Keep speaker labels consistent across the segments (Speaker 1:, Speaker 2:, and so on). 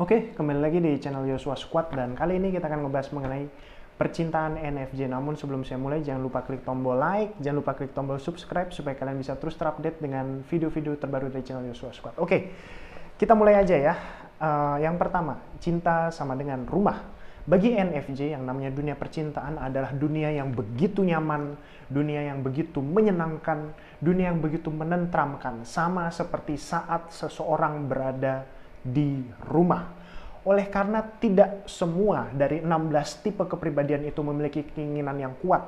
Speaker 1: Oke, kembali lagi di channel Yosua Squad dan kali ini kita akan ngebahas mengenai percintaan NFJ. Namun sebelum saya mulai, jangan lupa klik tombol like, jangan lupa klik tombol subscribe supaya kalian bisa terus terupdate dengan video-video terbaru dari channel Yosua Squad. Oke, kita mulai aja ya. Yang pertama, cinta sama dengan rumah. Bagi NFJ, yang namanya dunia percintaan adalah dunia yang begitu nyaman, dunia yang begitu menyenangkan, dunia yang begitu menenteramkan, sama seperti saat seseorang berada di rumah. Oleh karena tidak semua dari 16 tipe kepribadian itu memiliki keinginan yang kuat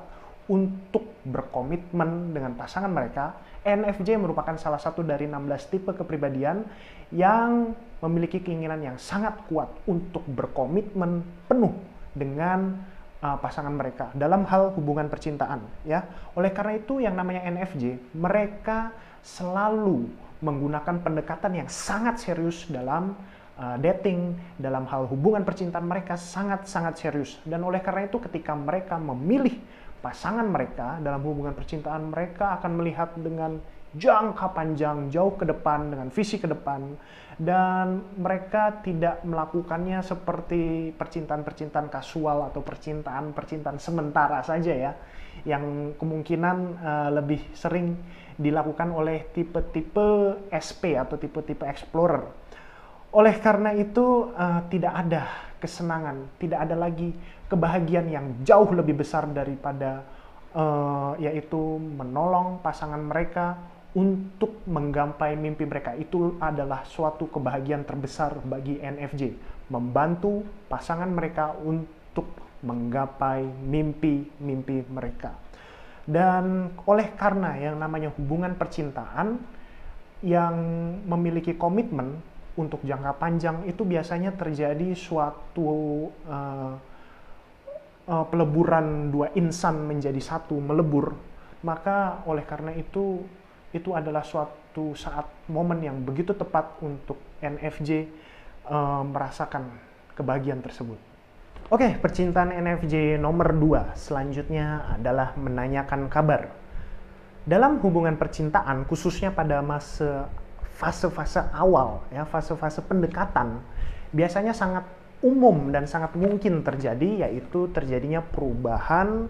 Speaker 1: untuk berkomitmen dengan pasangan mereka, NFJ merupakan salah satu dari 16 tipe kepribadian yang memiliki keinginan yang sangat kuat untuk berkomitmen penuh dengan pasangan mereka dalam hal hubungan percintaan, ya. Oleh karena itu yang namanya NFJ, mereka selalu menggunakan pendekatan yang sangat serius dalam dating, dalam hal hubungan percintaan mereka sangat-sangat serius. Dan oleh karena itu ketika mereka memilih pasangan mereka dalam hubungan percintaan, mereka akan melihat dengan jangka panjang, jauh ke depan, dengan visi ke depan. Dan mereka tidak melakukannya seperti percintaan-percintaan kasual atau percintaan-percintaan sementara saja ya, yang kemungkinan lebih sering dilakukan oleh tipe-tipe SP atau tipe-tipe explorer. Oleh karena itu tidak ada kesenangan, tidak ada lagi kebahagiaan yang jauh lebih besar daripada yaitu menolong pasangan mereka untuk menggapai mimpi mereka. Itu adalah suatu kebahagiaan terbesar bagi NFJ, membantu pasangan mereka untuk menggapai mimpi-mimpi mereka. Dan oleh karena yang namanya hubungan percintaan yang memiliki komitmen untuk jangka panjang, itu biasanya terjadi suatu peleburan dua insan menjadi satu, melebur. Maka oleh karena itu adalah suatu saat momen yang begitu tepat untuk NFJ merasakan kebahagiaan tersebut. Oke, percintaan NFJ nomor 2 selanjutnya adalah menanyakan kabar. Dalam hubungan percintaan, khususnya pada fase-fase awal, ya, fase-fase pendekatan, biasanya sangat umum dan sangat mungkin terjadi, yaitu terjadinya perubahan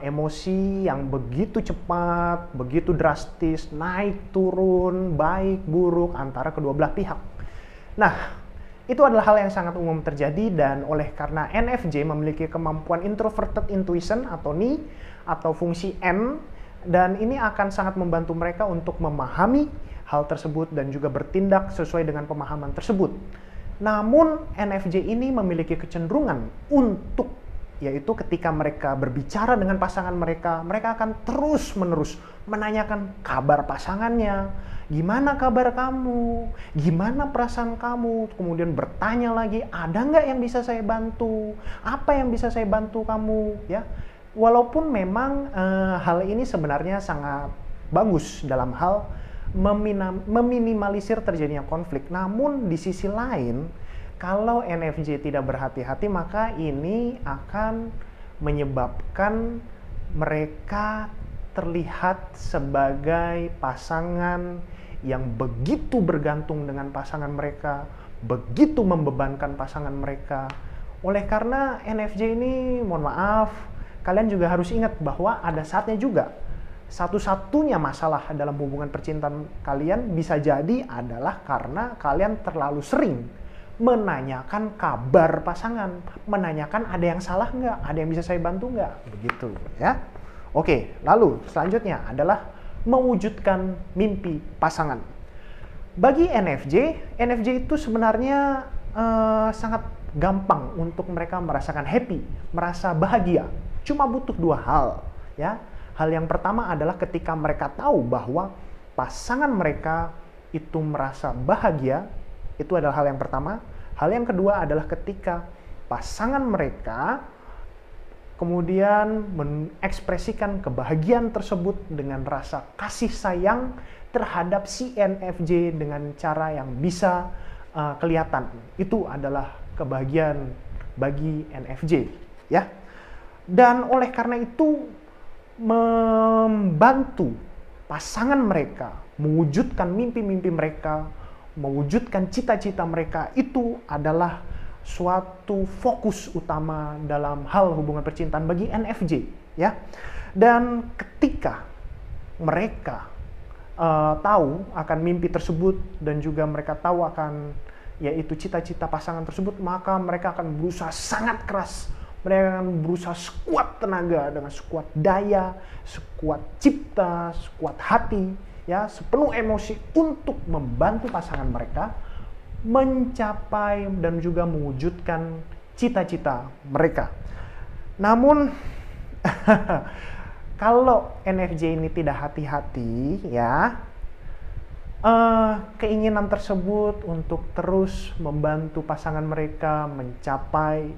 Speaker 1: emosi yang begitu cepat, begitu drastis, naik turun, baik buruk antara kedua belah pihak. Nah, itu adalah hal yang sangat umum terjadi, dan oleh karena NFJ memiliki kemampuan introverted intuition atau NI atau fungsi N, dan ini akan sangat membantu mereka untuk memahami hal tersebut dan juga bertindak sesuai dengan pemahaman tersebut. Namun NFJ ini memiliki kecenderungan untuk, yaitu ketika mereka berbicara dengan pasangan mereka, mereka akan terus-menerus menanyakan kabar pasangannya. Gimana kabar kamu? Gimana perasaan kamu? Kemudian bertanya lagi, ada nggak yang bisa saya bantu? Apa yang bisa saya bantu kamu? Ya, walaupun memang hal ini sebenarnya sangat bagus dalam hal meminimalisir terjadinya konflik. Namun di sisi lain, kalau NFJ tidak berhati-hati, maka ini akan menyebabkan mereka terlihat sebagai pasangan yang begitu bergantung dengan pasangan mereka, begitu membebankan pasangan mereka. Oleh karena NFJ ini, mohon maaf, kalian juga harus ingat bahwa ada saatnya juga satu-satunya masalah dalam hubungan percintaan kalian bisa jadi adalah karena kalian terlalu sering menanyakan kabar pasangan, menanyakan ada yang salah nggak, ada yang bisa saya bantu nggak, begitu ya. Oke, lalu selanjutnya adalah mewujudkan mimpi pasangan. Bagi NFJ itu sebenarnya sangat gampang untuk mereka merasakan happy, merasa bahagia. Cuma butuh dua hal, ya. Hal yang pertama adalah ketika mereka tahu bahwa pasangan mereka itu merasa bahagia, itu adalah hal yang pertama. Hal yang kedua adalah ketika pasangan mereka kemudian mengekspresikan kebahagiaan tersebut dengan rasa kasih sayang terhadap si NFJ dengan cara yang bisa kelihatan. Itu adalah kebahagiaan bagi NFJ, ya. Dan oleh karena itu membantu pasangan mereka mewujudkan mimpi-mimpi mereka, mewujudkan cita-cita mereka itu adalah suatu fokus utama dalam hal hubungan percintaan bagi NFJ, ya. Dan ketika mereka tahu akan mimpi tersebut dan juga mereka tahu akan yaitu cita-cita pasangan tersebut, maka mereka akan berusaha sangat keras. Mereka akan berusaha sekuat tenaga, dengan sekuat daya, sekuat cipta, sekuat hati, ya, sepenuh emosi untuk membantu pasangan mereka mencapai dan juga mewujudkan cita-cita mereka. Namun kalau NFJ ini tidak hati-hati, ya, keinginan tersebut untuk terus membantu pasangan mereka mencapai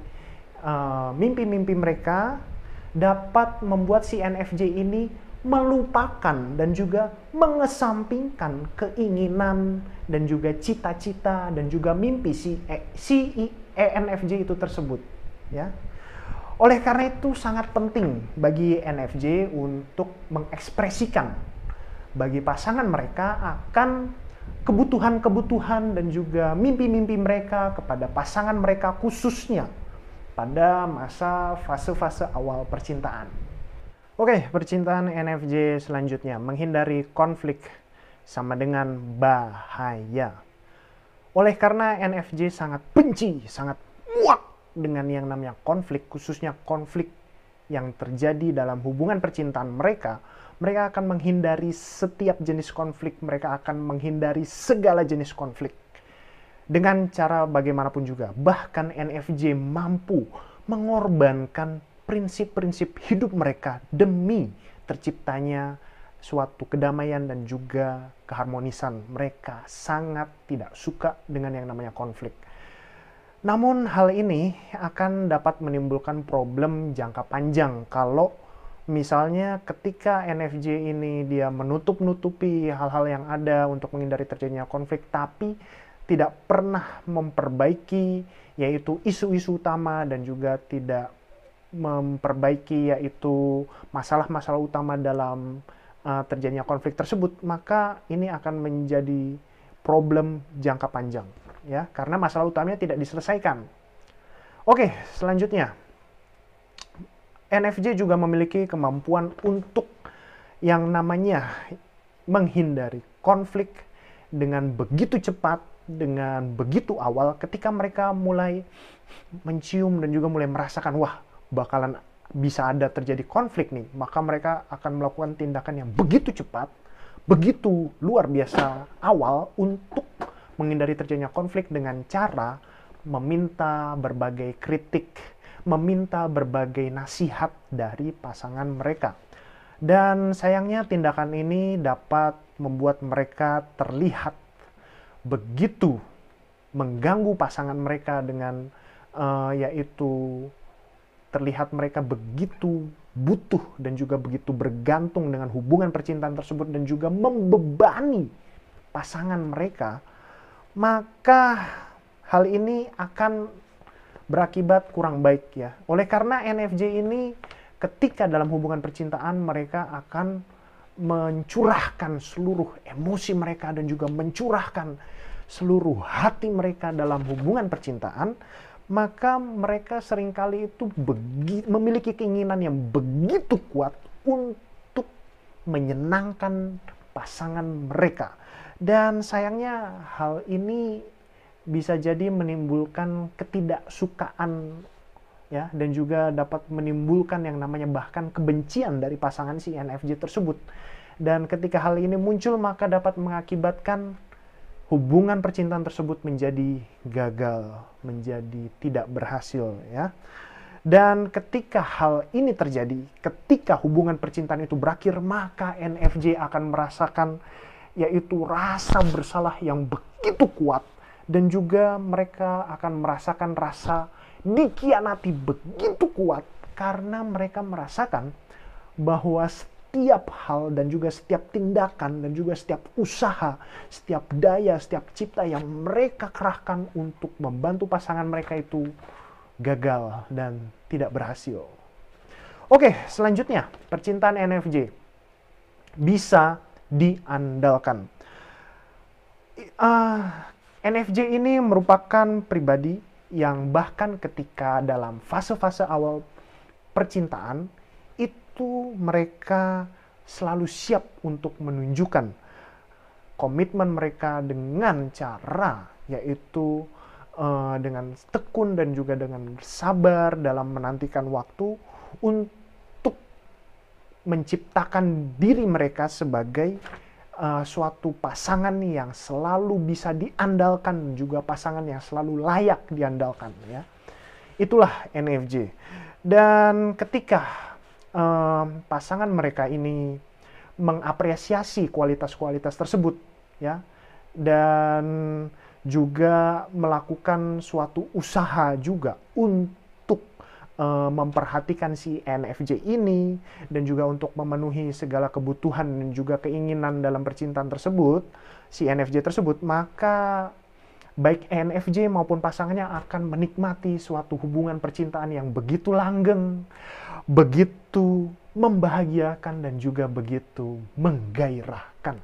Speaker 1: mimpi-mimpi mereka dapat membuat si NFJ ini melupakan dan juga mengesampingkan keinginan dan juga cita-cita dan juga mimpi si ENFJ itu tersebut, ya. Oleh karena itu sangat penting bagi NFJ untuk mengekspresikan bagi pasangan mereka akan kebutuhan-kebutuhan dan juga mimpi-mimpi mereka kepada pasangan mereka, khususnya pada masa fase-fase awal percintaan. Oke, percintaan NFJ selanjutnya, menghindari konflik sama dengan bahaya. Oleh karena NFJ sangat benci, sangat muak dengan yang namanya konflik, khususnya konflik yang terjadi dalam hubungan percintaan mereka, mereka akan menghindari setiap jenis konflik, mereka akan menghindari segala jenis konflik. Dengan cara bagaimanapun juga, bahkan NFJ mampu mengorbankan prinsip-prinsip hidup mereka demi terciptanya suatu kedamaian dan juga keharmonisan. Mereka sangat tidak suka dengan yang namanya konflik. Namun hal ini akan dapat menimbulkan problem jangka panjang kalau misalnya ketika NFJ ini dia menutup-nutupi hal-hal yang ada untuk menghindari terjadinya konflik, tapi tidak pernah memperbaiki yaitu isu-isu utama dan juga tidak memperbaiki yaitu masalah-masalah utama dalam terjadinya konflik tersebut, maka ini akan menjadi problem jangka panjang, ya, karena masalah utamanya tidak diselesaikan. Oke, selanjutnya NFJ juga memiliki kemampuan untuk yang namanya menghindari konflik dengan begitu cepat, dengan begitu awal. Ketika mereka mulai mencium dan juga mulai merasakan, wah, bakalan bisa ada terjadi konflik nih, maka mereka akan melakukan tindakan yang begitu cepat, begitu luar biasa awal untuk menghindari terjadinya konflik dengan cara meminta berbagai kritik, meminta berbagai nasihat dari pasangan mereka. Dan sayangnya tindakan ini dapat membuat mereka terlihat begitu mengganggu pasangan mereka dengan yaitu terlihat mereka begitu butuh dan juga begitu bergantung dengan hubungan percintaan tersebut dan juga membebani pasangan mereka, maka hal ini akan berakibat kurang baik, ya. Oleh karena NFJ ini ketika dalam hubungan percintaan mereka akan mencurahkan seluruh emosi mereka dan juga mencurahkan seluruh hati mereka dalam hubungan percintaan, maka mereka seringkali itu memiliki keinginan yang begitu kuat untuk menyenangkan pasangan mereka. Dan sayangnya hal ini bisa jadi menimbulkan ketidaksukaan, ya, dan juga dapat menimbulkan yang namanya bahkan kebencian dari pasangan si NFJ tersebut. Dan ketika hal ini muncul, maka dapat mengakibatkan hubungan percintaan tersebut menjadi gagal, menjadi tidak berhasil, ya. Dan ketika hal ini terjadi, ketika hubungan percintaan itu berakhir, maka NFJ akan merasakan yaitu rasa bersalah yang begitu kuat, dan juga mereka akan merasakan rasa dikhianati begitu kuat karena mereka merasakan bahwa setiap hal dan juga setiap tindakan dan juga setiap usaha, setiap daya, setiap cipta yang mereka kerahkan untuk membantu pasangan mereka itu gagal dan tidak berhasil. Oke, selanjutnya percintaan NFJ bisa diandalkan. NFJ ini merupakan pribadi yang bahkan ketika dalam fase-fase awal percintaan itu mereka selalu siap untuk menunjukkan komitmen mereka dengan cara yaitu dengan tekun dan juga dengan sabar dalam menantikan waktu untuk menciptakan diri mereka sebagai suatu pasangan yang selalu bisa diandalkan, juga pasangan yang selalu layak diandalkan, ya. Itulah NFJ. Dan ketika pasangan mereka ini mengapresiasi kualitas-kualitas tersebut, ya, dan juga melakukan suatu usaha juga untuk memperhatikan si NFJ ini dan juga untuk memenuhi segala kebutuhan dan juga keinginan dalam percintaan tersebut, si NFJ tersebut, maka baik NFJ maupun pasangannya akan menikmati suatu hubungan percintaan yang begitu langgeng, begitu membahagiakan dan juga begitu menggairahkan.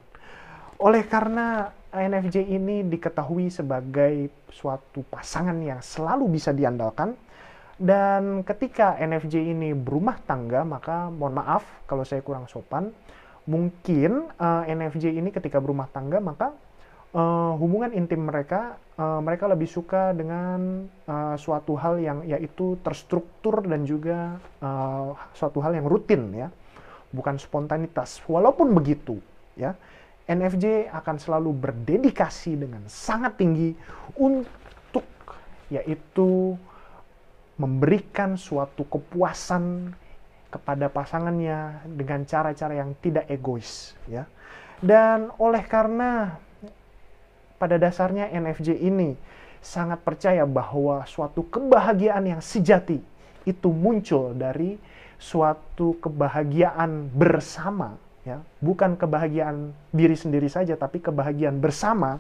Speaker 1: Oleh karena NFJ ini diketahui sebagai suatu pasangan yang selalu bisa diandalkan, dan ketika NFJ ini berumah tangga, maka mohon maaf kalau saya kurang sopan, mungkin NFJ ini ketika berumah tangga, maka hubungan intim mereka, mereka lebih suka dengan suatu hal yang yaitu terstruktur dan juga suatu hal yang rutin, ya, bukan spontanitas. Walaupun begitu, ya, NFJ akan selalu berdedikasi dengan sangat tinggi untuk yaitu memberikan suatu kepuasan kepada pasangannya dengan cara-cara yang tidak egois, ya. Dan oleh karena pada dasarnya NFJ ini sangat percaya bahwa suatu kebahagiaan yang sejati itu muncul dari suatu kebahagiaan bersama, ya, bukan kebahagiaan diri sendiri saja, tapi kebahagiaan bersama,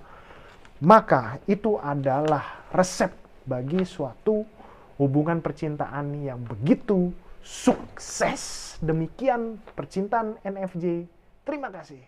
Speaker 1: maka itu adalah resep bagi suatu hubungan percintaan yang begitu sukses. Demikian percintaan NFJ. Terima kasih.